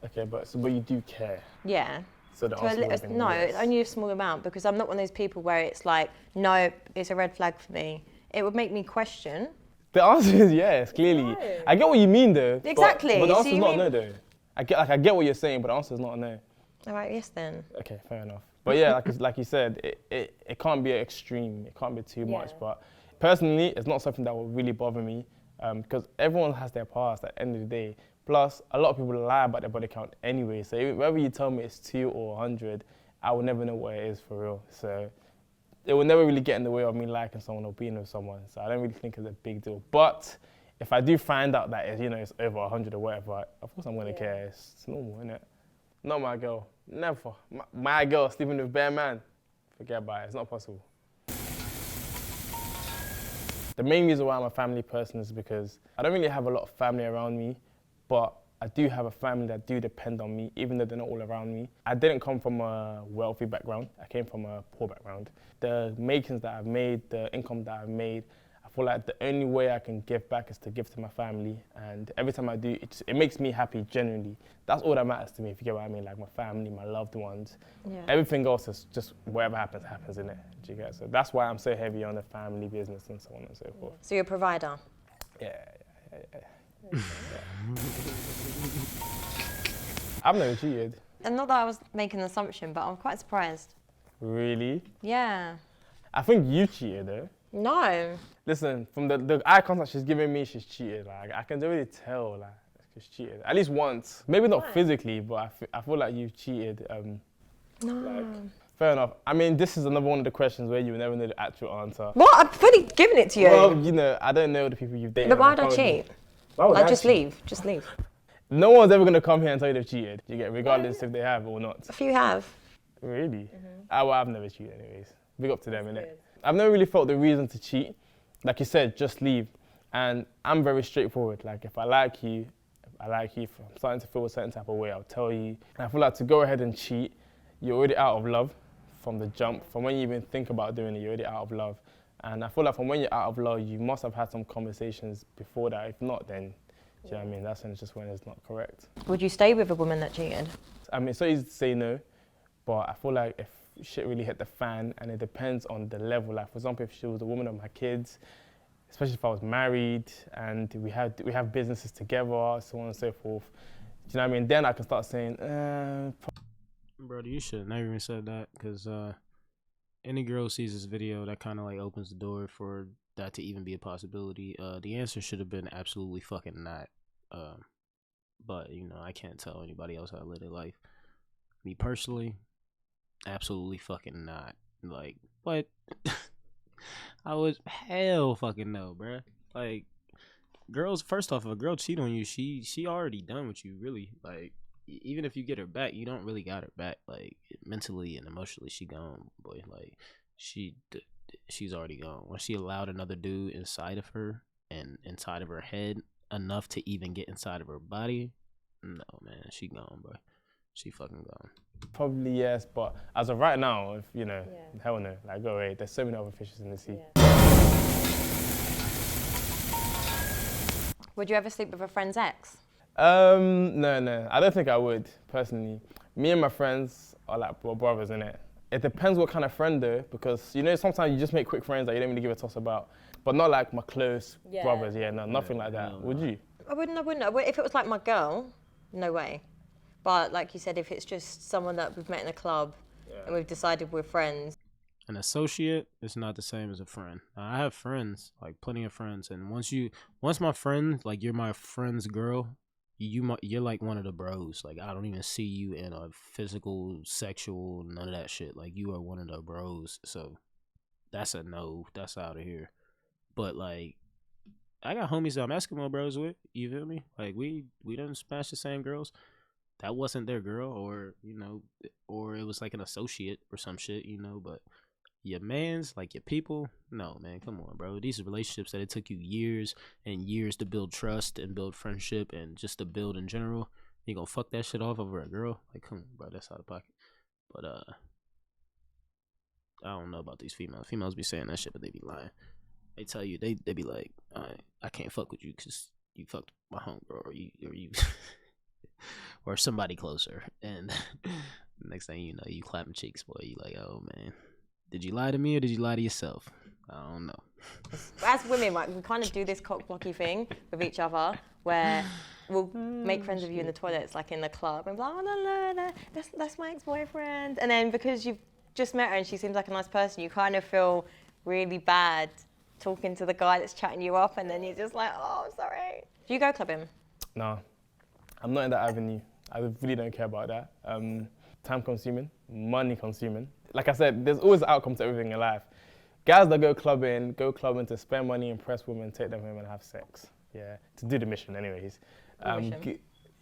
Okay, but you do care. Yeah. So the answer would have been No, yes. only a small amount, because I'm not one of those people where it's like, no, it's a red flag for me. It would make me question. The answer is yes, clearly. No. I get what you mean though. Exactly. But the So answer's you not mean- no though. I get what you're saying, but the answer's not no. All right, yes then. Okay, fair enough. But yeah, like you said, it can't be extreme. It can't be too much. Yeah. But personally, it's not something that will really bother me, because everyone has their past at the end of the day. Plus, a lot of people lie about their body count anyway. So whether you tell me it's 2 or 100, I will never know what it is for real. So it will never really get in the way of me liking someone or being with someone. So I don't really think it's a big deal. But if I do find out that it's over 100 or whatever, of course I'm gonna care. It's normal, isn't it? Not my girl. Never. My girl sleeping with bare man. Forget about it. It's not possible. The main reason why I'm a family person is because I don't really have a lot of family around me, but I do have a family that do depend on me, even though they're not all around me. I didn't come from a wealthy background. I came from a poor background. The makings that I've made, the income that I've made, I feel like the only way I can give back is to give to my family. And every time I do, it makes me happy, genuinely. That's all that matters to me, if you get what I mean, like my family, my loved ones. Yeah. Everything else is just whatever happens, happens, innit? Do you get? So that's why I'm so heavy on the family business and so on and so forth. So you're a provider? Yeah. I've never cheated. And not that I was making an assumption, but I'm quite surprised. Really? Yeah. I think you cheated though. No. Listen, from the eye contact she's giving me, she's cheated. Like, I can really tell, like, she's cheated. At least once. Maybe not physically, but I feel like you've cheated. No. Fair enough. I mean, this is another one of the questions where you will never know the actual answer. What? I've fully given it to you. Well, you know, I don't know the people you've dated. But why'd I can't really- cheat? Why would Like, I just cheat? leave. Just leave. No one's ever going to come here and tell you they've cheated. You get, regardless if they have or not. A few have. Really? Well, I've never cheated anyways. Big up to them, innit? I've never really felt the reason to cheat. like you said, just leave. And I'm very straightforward. Like if I like you, if I'm starting to feel a certain type of way, I'll tell you. And I feel like to go ahead and cheat, you're already out of love from the jump. From when you even think about doing it, you're already out of love. And I feel like from when you're out of love, you must have had some conversations before that. If not, then, do you know what I mean? That's when it's just when it's not correct. Would you stay with a woman that cheated? I mean, it's so easy to say no, but I feel like if shit really hit the fan, and it depends on the level. Like for example, if she was the woman of my kids, especially if I was married and we have businesses together, so on and so forth. Do you know what I mean? Then I can start saying, Brody, you should have never even said that, because any girl sees this video, that kind of like opens the door for that to even be a possibility. The answer should have been absolutely fucking not. But you know, I can't tell anybody else how to live their life. Me personally, absolutely fucking not. Like, but I was hell fucking no, bruh. Like, girls, first off, if a girl cheat on you, she already done with you, really. Like, even if you get her back, you don't really got her back. Like, mentally and emotionally, she gone, boy. Like, she's already gone. When she allowed another dude inside of her and inside of her head enough to even get inside of her body, no, man, she gone, bro. She fucking gone. probably yes, but as of right now, if you know, hell no, like go away. There's so many other fishes in the sea. Would you ever sleep with a friend's ex? No, I don't think I would, personally. Me and my friends are like brothers, innit? It depends what kind of friend though, because you know, sometimes you just make quick friends that you don't really give a toss about. But not like my close brothers, no, nothing like that. Would you? I wouldn't. If it was like my girl, no way. But like you said, if it's just someone that we've met in a club and we've decided we're friends. An associate is not the same as a friend. I have friends, like plenty of friends, and once my friend, like you're my friend's girl, you're like one of the bros. Like I don't even see you in a physical, sexual, none of that shit. Like you are one of the bros. So that's a no. That's out of here. But like, I got homies that I'm Eskimo bros with. You feel me? Like we done smash the same girls. That wasn't their girl, or you know, or it was like an associate or some shit, you know. But your mans, like your people, no, man, come on, bro. These are relationships that it took you years and years to build trust and build friendship and just to build in general. You gonna fuck that shit off over a girl? Like, come on, bro, that's out of pocket. But I don't know about these females. Females be saying that shit, but they be lying. They tell you they be like, I can't fuck with you because you fucked my homegirl or you or somebody closer. And next thing you know, you clapping cheeks, boy. You like, oh man, did you lie to me or did you lie to yourself? I don't know. As women, like we kind of do this cock blocky thing with each other, where we'll make friends with you in the toilets, like in the club, and be like, oh no, that's my ex-boyfriend. And then because you've just met her and she seems like a nice person, you kind of feel really bad talking to the guy that's chatting you up, and then you're just like, oh, I'm sorry. Do you go clubbing? No, I'm not in that avenue. I really don't care about that. Time consuming, money consuming. Like I said, there's always an outcome to everything in life. Guys that go clubbing to spend money, impress women, take them home and have sex. Yeah, to do the mission anyways.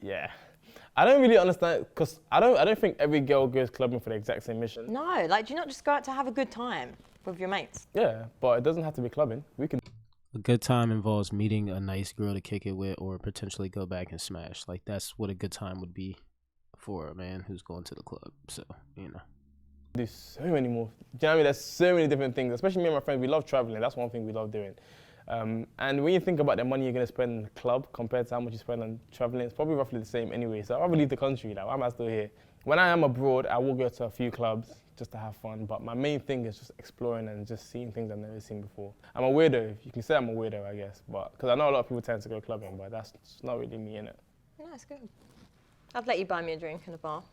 Yeah. I don't really understand, because I don't think every girl goes clubbing for the exact same mission. No, like do you not just go out to have a good time with your mates? Yeah, but it doesn't have to be clubbing. We can. A good time involves meeting a nice girl to kick it with or potentially go back and smash. Like, that's what a good time would be for a man who's going to the club. So, you know. Do so many more. Do you know what I mean? There's so many different things, especially me and my friends. We love traveling. That's one thing we love doing. And when you think about the money you're going to spend in the club compared to how much you spend on traveling, it's probably roughly the same anyway. So I'd rather leave the country. Like, why am I still here? When I am abroad, I will go to a few clubs just to have fun. But my main thing is just exploring and just seeing things I've never seen before. I'm a weirdo. You can say I'm a weirdo, I guess. But because I know a lot of people tend to go clubbing, but that's not really me, innit? No, it's good. I'd let you buy me a drink in a bar.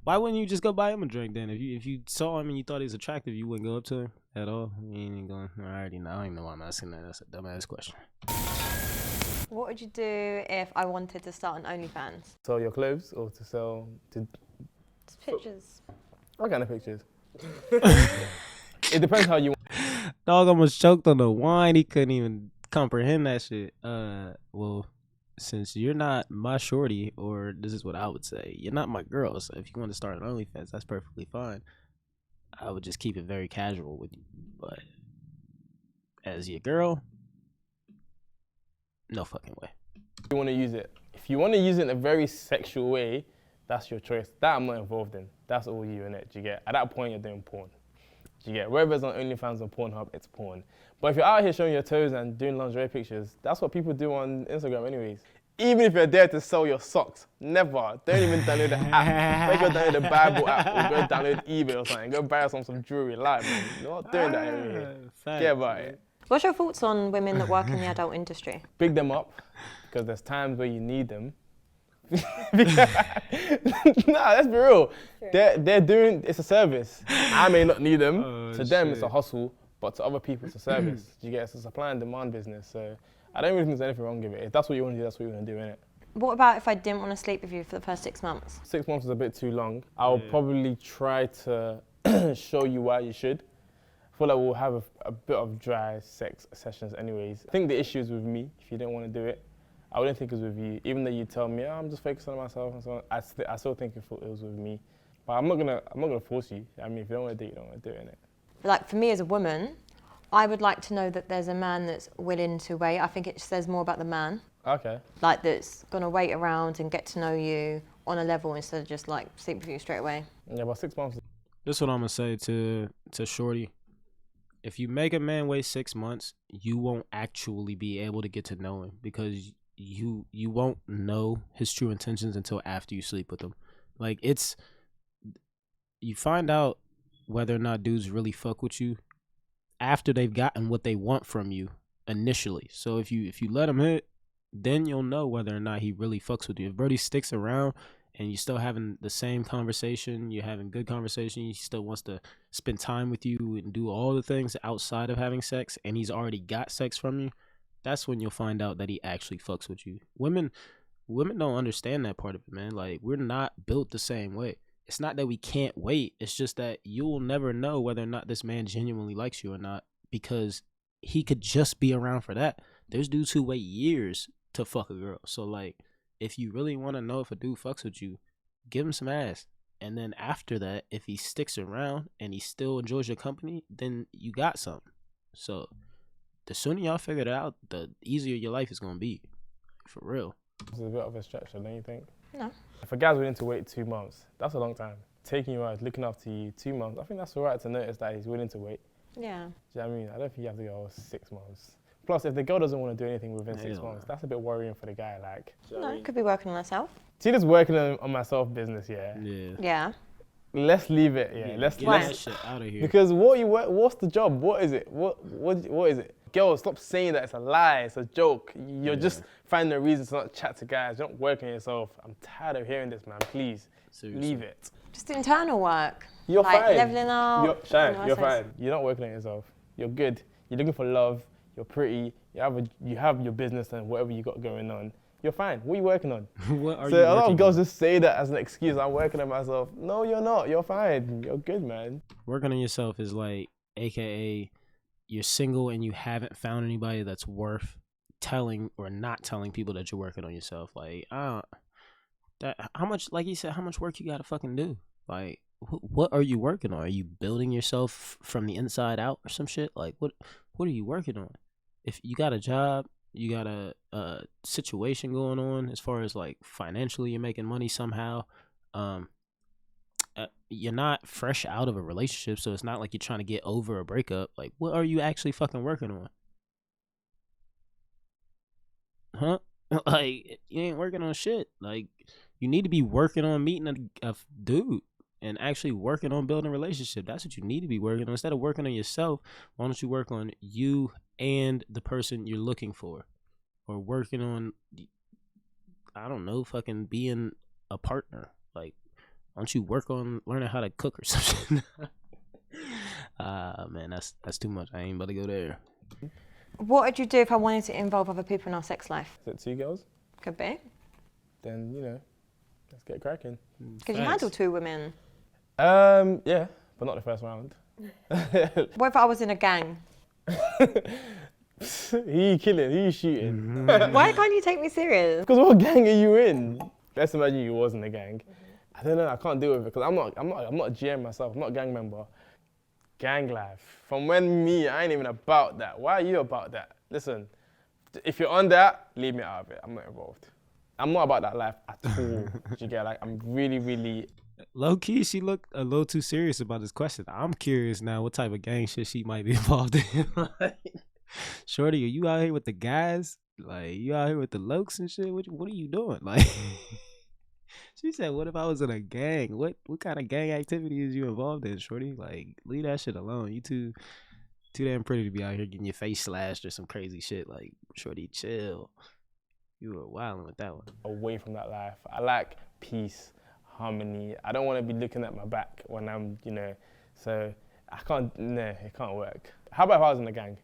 Why wouldn't you just go buy him a drink then? If you saw him and you thought he was attractive, you wouldn't go up to him at all? You ain't going, I already know. I don't even know why I'm asking that. That's a dumbass question. What would you do if I wanted to start an OnlyFans? Sell your clothes or to sell to Just pictures. what kind of pictures? It depends how you want. Dog almost choked on the wine. He couldn't even comprehend that shit. Well, since you're not my shorty, or this is what I would say, you're not my girl. So if you want to start an OnlyFans, that's perfectly fine. I would just keep it very casual with you. But as your girl, no fucking way. You want to use it. If you want to use it in a very sexual way, that's your choice. That I'm not involved in. That's all you, innit? Do you get? At that point, you're doing porn. Do you get? Whether it's on OnlyFans or Pornhub, it's porn. But if you're out here showing your toes and doing lingerie pictures, that's what people do on Instagram anyways. Even if you're there to sell your socks, never. Don't even download the app. Don't go download the Bible app or go download eBay or something. Go buy some jewelry. Like, man, you're not doing that anyway. Get about it. What's your thoughts on women that work in the adult industry? Big them up, because there's times where you need them. Nah, let's be real. They're doing, it's a service. I may not need them. To them, it's a hustle, but to other people, it's a service. You get, it's a supply and demand business. So I don't really think there's anything wrong with it. If that's what you want to do, that's what you want to do, innit? What about if I didn't want to sleep with you for the first 6 months? 6 months is a bit too long. I'll probably try to show you why you should. I feel like we'll have a bit of dry sex sessions anyways. I think the issue is with me, if you didn't want to do it. I wouldn't think it was with you. Even though you tell me, I'm just focusing on myself and so on, I still think it was with me. But I'm not gonna force you. I mean, if you don't want to do it, you don't want to do it, innit? Like for me as a woman, I would like to know that there's a man that's willing to wait. I think it says more about the man. Okay. Like that's gonna wait around and get to know you on a level instead of just like sleep with you straight away. Yeah, but 6 months. This is what I'm gonna say to Shorty. If you make a man wait 6 months, you won't actually be able to get to know him because you won't know his true intentions until after you sleep with him. Like you find out whether or not dudes really fuck with you after they've gotten what they want from you initially. So if you let him hit, then you'll know whether or not he really fucks with you. If Brody sticks around and you're still having the same conversation, you're having good conversation, he still wants to spend time with you and do all the things outside of having sex, and he's already got sex from you, that's when you'll find out that he actually fucks with you. Women don't understand that part of it, man. Like, we're not built the same way. It's not that we can't wait. It's just that you'll never know whether or not this man genuinely likes you or not because he could just be around for that. There's dudes who wait years to fuck a girl. So, like, if you really want to know if a dude fucks with you, give him some ass. And then after that, if he sticks around and he still enjoys your company, then you got something. So the sooner y'all figure it out, the easier your life is going to be. For real. This is a bit of a stretch, don't you think? No. If a guy's willing to wait 2 months, that's a long time. Taking you out, looking after you 2 months, I think that's all right to notice that he's willing to wait. Yeah. Do you know what I mean? I don't think you have to go 6 months. Plus, if the girl doesn't want to do anything within 6 months, that's a bit worrying for the guy. Like, No, could be working on herself. see this working on myself business, yeah? Yeah. Let's leave it, yeah. Let's Get Why? that shit out of here. because what's the job? What is it? What is it? Girls, stop saying that it's a lie, it's a joke. You're just finding a reason to not chat to guys. You're not working on yourself. I'm tired of hearing this, man. Please, Seriously. leave it. Just internal work. You're like fine. leveling up. You're, Shine, all you're that fine. You're not working on yourself. You're good. You're looking for love. You're pretty. You have your business and whatever you got going on. You're fine. What are you working on? What are So you a lot working of girls on? just say that as an excuse. I'm working on myself. No, you're not. You're fine. You're good, man. Working on yourself is like, AKA, you're single and you haven't found anybody that's worth telling or not telling people that you're working on yourself. Like, that how much, like you said, how much work you gotta fucking do? Like, what are you working on? Are you building yourself from the inside out or some shit? Like, what are you working on? If you got a job, you got a situation going on as far as like financially, you're making money somehow. You're not fresh out of a relationship, so it's not like you're trying to get over a breakup. Like, what are you actually fucking working on? Huh? Like, you ain't working on shit. Like, you need to be working on meeting a dude and actually working on building a relationship. That's what you need to be working on. Instead of working on yourself, why don't you work on you and the person you're looking for? Or working on, I don't know, fucking being a partner. Like, why don't you work on learning how to cook or something? Man, that's too much. I ain't about to go there. What would you do if I wanted to involve other people in our sex life? Is it 2 girls? Could be. Then, let's get cracking. Could you handle 2 women? Yeah, but not the first round. What if I was in a gang? Who you killing? Who you shooting? Why can't you take me serious? Because what gang are you in? Let's imagine you was in a gang. I don't know. I can't deal with it because I'm not a GM myself. I'm not a gang member. Gang life. From when I ain't even about that. Why are you about that? Listen, if you're on that, leave me out of it. I'm not involved. I'm not about that life at all. Do you get, like, I'm really, really... Low key, she looked a little too serious about this question. I'm curious now what type of gang shit she might be involved in. Like, shorty, are you out here with the guys? Like, you out here with the lokes and shit? What are you doing? Like, she said, what if I was in a gang? What kind of gang activity is you involved in, shorty? Like, leave that shit alone. You too damn pretty to be out here getting your face slashed or some crazy shit. Like, shorty, chill. You were wilding with that one. Away from that life. I like peace, harmony. I don't want to be looking at my back when I'm, so it can't work. How about if I was in a gang?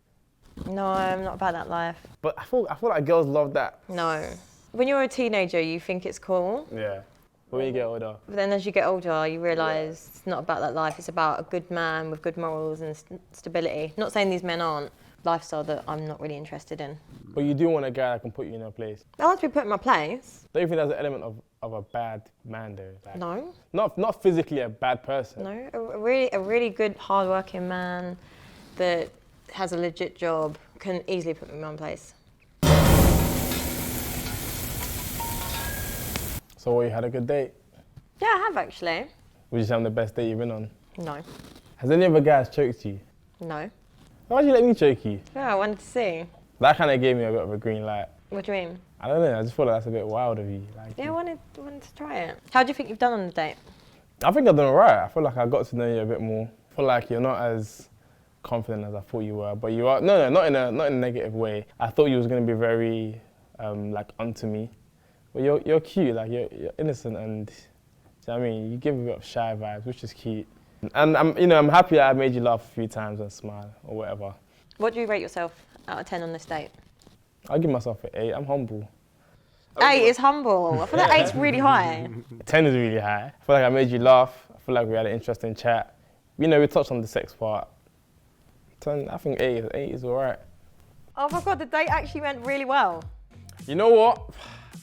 No, I'm not about that life. But I feel like girls love that. No. When you're a teenager, you think it's cool. Yeah. But when you get older. But then as you get older, you realise it's not about that life. It's about a good man with good morals and stability. Not saying these men aren't. Lifestyle that I'm not really interested in. But you do want a guy that can put you in a place. I like to be put in my place. Don't you think there's an element of a bad man though? Like, No. Not physically a bad person. No. A really good, hard-working man that has a legit job can easily put me in my place. So what, you had a good date? Yeah, I have actually. Would you say I'm the best date you've been on? No. Has any other guys choked you? No. Why'd you let me choke you? Yeah, I wanted to see. That kind of gave me a bit of a green light. What do you mean? I don't know, I just feel like that's a bit wild of you. Like, Yeah, I wanted to try it. How do you think you've done on the date? I think I've done alright. I feel like I got to know you a bit more. I feel like you're not as confident as I thought you were, but you are. No, not in a negative way. I thought you was gonna be very like onto me, but you're cute. Like you're innocent, and do you know what I mean, you give a bit of shy vibes, which is cute. And I'm happy that I made you laugh a few times and smile or whatever. What do you rate yourself out of 10 on this date? I'll give myself an 8. I'm humble. 8 is humble. I feel like 8's really high. 10 is really high. I feel like I made you laugh. I feel like we had an interesting chat. We touched on the sex part. 10, I think 8 is alright. Oh my God, the date actually went really well. You know what?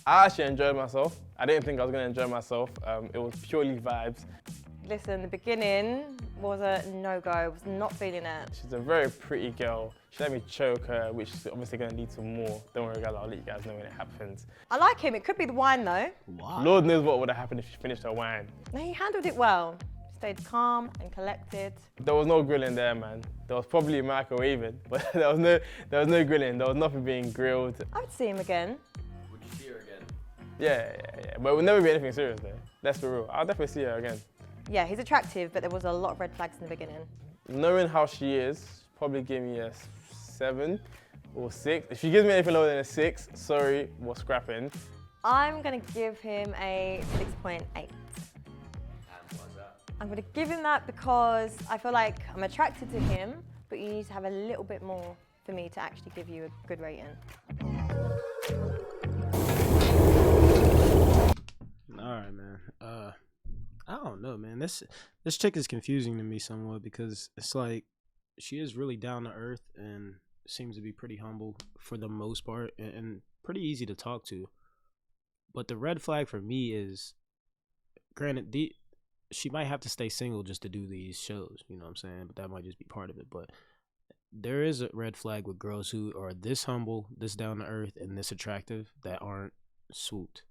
I actually enjoyed myself. I didn't think I was going to enjoy myself. It was purely vibes. Listen, the beginning was a no-go. I was not feeling it. She's a very pretty girl. She let me choke her, which is obviously going to lead to more. Don't worry, guys, I'll let you guys know when it happens. I like him. It could be the wine, though. Wow. Lord knows what would have happened if she finished her wine. No, he handled it well. Stayed calm and collected. There was no grilling there, man. There was probably microwaving, but there was no grilling. There was nothing being grilled. I would see him again. Would you see her again? Yeah. But it would never be anything serious though. Let's be real. I'll definitely see her again. Yeah, he's attractive, but there was a lot of red flags in the beginning. Knowing how she is, probably give me a 7 or 6. If she gives me anything lower than a 6, sorry, we're scrapping. I'm gonna give him a 6.8. And why's that? I'm gonna give him that because I feel like I'm attracted to him, but you need to have a little bit more for me to actually give you a good rating. All right, man. I don't know, man. This chick is confusing to me somewhat because it's like she is really down to earth and seems to be pretty humble for the most part and pretty easy to talk to. But the red flag for me is, granted, she might have to stay single just to do these shows, you know what I'm saying? But that might just be part of it. But there is a red flag with girls who are this humble, this down to earth, and this attractive that aren't swooped,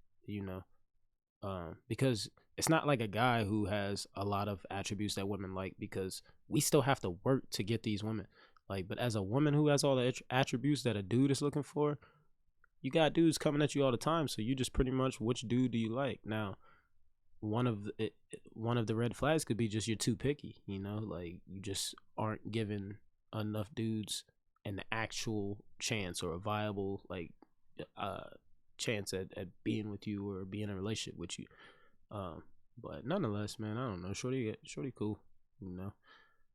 because it's not like a guy who has a lot of attributes that women like, because we still have to work to get these women. Like, but as a woman who has all the attributes that a dude is looking for, you got dudes coming at you all the time. So you just pretty much, which dude do you like? Now, one of the red flags could be just you're too picky, like you just aren't giving enough dudes an actual chance or a viable chance at being with you or being in a relationship with you. But nonetheless, man, I don't know. Shorty cool.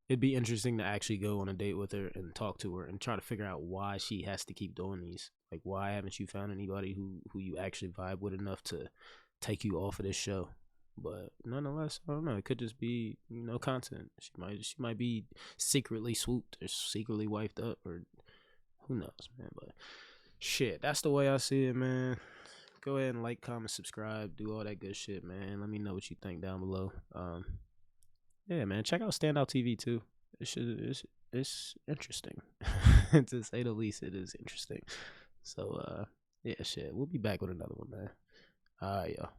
It'd be interesting to actually go on a date with her and talk to her and try to figure out why she has to keep doing these. Like, why haven't you found anybody who you actually vibe with enough to take you off of this show? But nonetheless, I don't know. It could just be, content. She might be secretly swooped or secretly wifed up, or who knows, man. But shit, that's the way I see it, man. Go ahead and like, comment, subscribe, do all that good shit, man. Let me know what you think down below. Yeah, man. Check out Standout TV too. it's interesting to say the least. It is interesting. So yeah, shit. We'll be back with another one, man. All right, y'all.